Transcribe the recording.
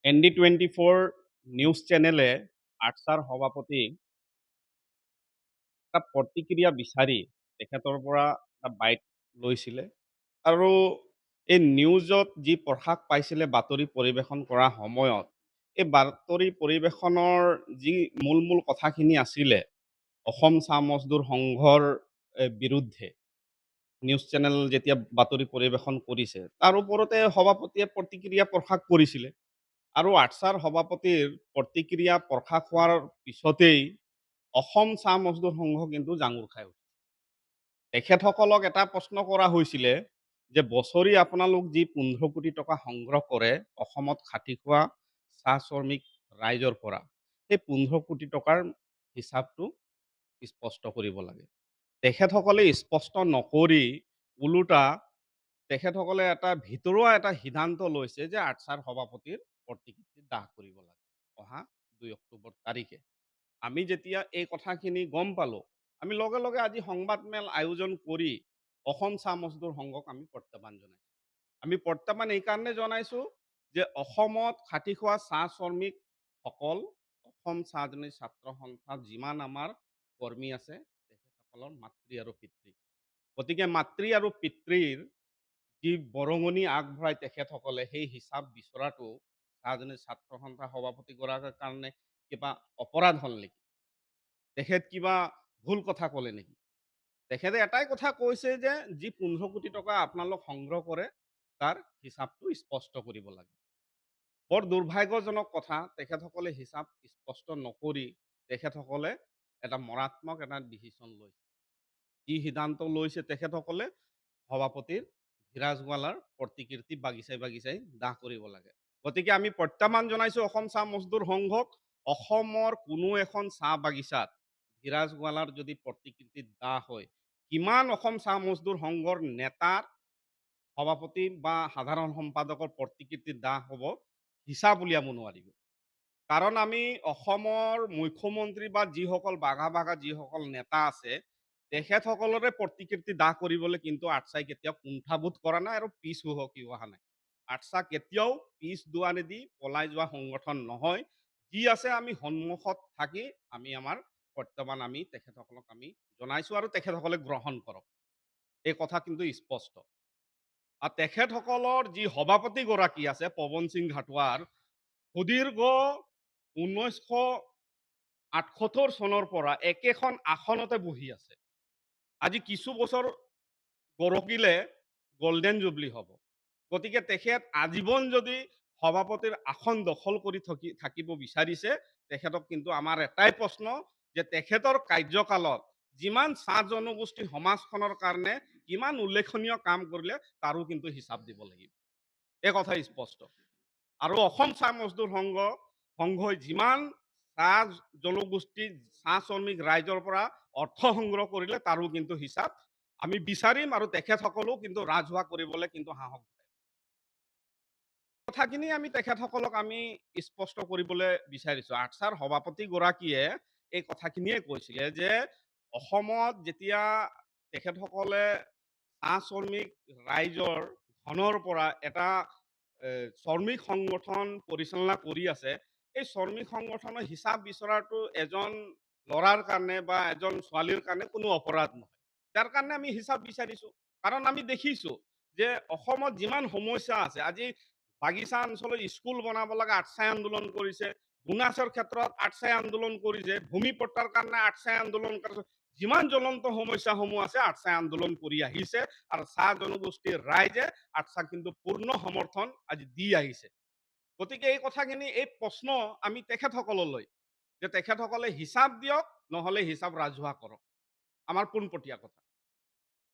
ND24 news চেনেলে আৰ্টছাৰ সভাপতিক এটা প্ৰতিক্ৰিয়া বিচাৰি তেখেতৰ পৰা এটা বাইট লৈছিলে আৰু এই নিউজত যি প্ৰকাশ পাইছিলে বাতৰি পৰিৱেশন কৰাৰ সময়ত এই বাতৰি পৰিৱেশনৰ যি মূল কথাখিনি আছিলে অসম চাহ মজদুৰ সংঘৰ বিৰুদ্ধে নিউজ চেনেল যেতিয়া বাতৰি পৰিৱেশন কৰিছে তাৰ ওপৰতে সভাপতিয়ে প্ৰতিক্ৰিয়া প্ৰকাশ কৰিছিলে আৰু আৰ্টছাৰ সভাপতিৰ প্ৰতিক্ৰিয়া প্ৰকাশ হোৱাৰ পিছতেই অসম চাহ মজদুৰ সংঘ কিন্তু জাঙুৰ খাই উঠিছে। তেখেতসকলক এটা প্ৰশ্ন কৰা হৈছিলে যে বছৰি আপোনালোক যি 15 কোটি টকা সংগ্ৰহ কৰে অসমত খাটি খোৱা চাহ শ্ৰমিক ৰাইজৰ পৰা, সেই 15 কোটি টকাৰ হিচাপটো স্পষ্ট কৰিব লাগে। তেখেতসকলে স্পষ্ট নকৰি ওলোটা তেখেতসকলে এটা ভিতৰুৱা এটা সিদ্ধান্ত লৈছে যে আৰ্টছাৰ সভাপতিৰ প্ৰতিকৃতি দাহ কৰিব লাগে অহা 2 অক্টোবৰ তাৰিখে। আমি যেতিয়া এই কথাখিনি গম পালো আমি লগে লগে আজি সংবাদমেল আয়োজন কৰি অসম চাহ মজদুৰ সংঘক আমি প্ৰত্যাহ্বান জনাইছো। আমি প্ৰত্যাহ্বান এই কাৰণে জনাইছো যে অসমত খাটি খোৱা চাহ শ্ৰমিকসকল অসম চাহজনী ছাত্ৰ সন্থাত যিমান আমাৰ কৰ্মী আছে তেখেতসকলৰ মাতৃ আৰু পিতৃ, গতিকে মাতৃ আৰু পিতৃৰ যি বৰঙণি আগবঢ়াই তেখেতসকলে সেই হিচাপ বিচৰাটো চাহজনী ছাত্ৰ সন্থা সভাপতিগৰাকীৰ কাৰণে কিবা অপৰাধ হ'ল নেকি? তেখেত কিবা ভুল কথা ক'লে নেকি? তেখেতে এটাই কথা কৈছে যে যি 15 কোটি টকা আপোনালোক সংগ্ৰহ কৰে তাৰ হিচাপটো স্পষ্ট কৰিব লাগে। বৰ দুৰ্ভাগ্যজনক কথা, তেখেতসকলে হিচাপ স্পষ্ট নকৰি তেখেতসকলে এটা মৰাত্মক এটা ডিসিশন লৈছে। যি সিদ্ধান্ত লৈছে তেখেতসকলে সভাপতিৰ ধীৰাজৱালাৰ প্ৰতিকৃতি বাগিচাই দাহ কৰিব লাগে। গতিকে আমি প্ৰত্যাহ্বান জনাইছো অসম চাহ মজদুৰ সংঘক, অসমৰ কোনো এখন চাহ বাগিচাত ধীৰাজৱালাৰ যদি প্ৰতিকৃতি দাহ হয় কিমান অসম চাহ মজদুৰ সংঘৰ নেতাৰ সভাপতি বা সাধাৰণ সম্পাদকৰ প্ৰতিকৃতি দাহ হ'ব হিচাপ উলিয়াব নোৱাৰিব। কাৰণ আমি অসমৰ মুখ্যমন্ত্ৰী বা যিসকল বাঘা যিসকল নেতা আছে তেখেতসকলৰে প্ৰতিকৃতি দাহ কৰিবলৈ কিন্তু আৰ্টছাই কেতিয়াও কুণ্ঠাবোধ কৰা নাই আৰু পিছ হুহকি অহা নাই। আৰ্টছা কেতিয়াও পিছ দুৱাৰি দি পলাই যোৱা সংগঠন নহয়। যি আছে আমি সন্মুখত থাকি আমি আমাৰ প্ৰত্যাহ্বান আমি তেখেতসকলক আমি জনাইছো আৰু তেখেতসকলে গ্ৰহণ কৰক, এই কথা কিন্তু স্পষ্ট। আৰু তেখেতসকলৰ যি সভাপতি গৰাকী আছে পৱন সিং ঘাটোৱাৰ সুদীৰ্ঘ 1978 চনৰ পৰা একেখন আসনতে বহি আছে। আজি কিছু বছৰ গৰকিলে গোল্ডেন জুবলি হ'ব। গতিকে তেখেত আজীৱন যদি সভাপতিৰ আসন দখল কৰি থাকিব বিচাৰিছে তেখেতক কিন্তু আমাৰ এটাই প্ৰশ্ন যে তেখেতৰ কাৰ্যকালত যিমান চাহ জনগোষ্ঠী সমাজখনৰ কাৰণে কিমান উল্লেখনীয় কাম কৰিলে তাৰো কিন্তু হিচাপ দিব লাগিব, এই কথা স্পষ্ট। আৰু অসম চাহ মজদুৰ সংঘই যিমান চাহ জনগোষ্ঠী চাহ শ্ৰমিক ৰাইজৰ পৰা অৰ্থ সংগ্ৰহ কৰিলে তাৰো কিন্তু হিচাপ আমি বিচাৰিম আৰু তেখেতসকলেও কিন্তু ৰাজহুৱা কৰিবলৈ কিন্তু সাহস কথাখিনি আমি তেখেতসকলক আমি স্পষ্ট কৰিবলৈ বিচাৰিছো। আৰ্টছাৰ সভাপতি গৰাকীয়ে এই কথাখিনিয়ে কৈছিলে যে অসমত যেতিয়া তেখেতসকলে চাহ শ্ৰমিক ৰাইজৰ ধনৰ পৰা এটা শ্ৰমিক সংগঠন পৰিচালনা কৰি আছে, এই শ্ৰমিক সংগঠনৰ হিচাপ বিচৰাটো এজন ল'ৰাৰ কাৰণে বা এজন ছোৱালীৰ কাৰণে কোনো অপৰাধ নহয়। যাৰ কাৰণে আমি হিচাপ বিচাৰিছো, কাৰণ আমি দেখিছো যে অসমত যিমান সমস্যা আছে, আজি বাগিচা অঞ্চলত স্কুল বনাব লাগে আৰ্টছাই আন্দোলন কৰিছে, গুণাছৰ ক্ষেত্ৰত আৰ্টছাই আন্দোলন কৰিছে, ভূমি পট্টাৰ কাৰণে আৰ্টছাই আন্দোলন কৰিছে, যিমান জ্বলন্ত সমস্যাসমূহ আছে আৰ্টছাই আন্দোলন কৰি আহিছে আৰু চাহ জনগোষ্ঠীৰ ৰাইজে আৰ্টছাক কিন্তু পূৰ্ণ সমৰ্থন আজি দি আহিছে। গতিকে এই কথাখিনি এই প্ৰশ্ন আমি তেখেতসকললৈ যে তেখেতসকলে হিচাপ দিয়ক নহলে হিচাপ ৰাজহুৱা কৰক, আমাৰ পোনপটীয়া কথা।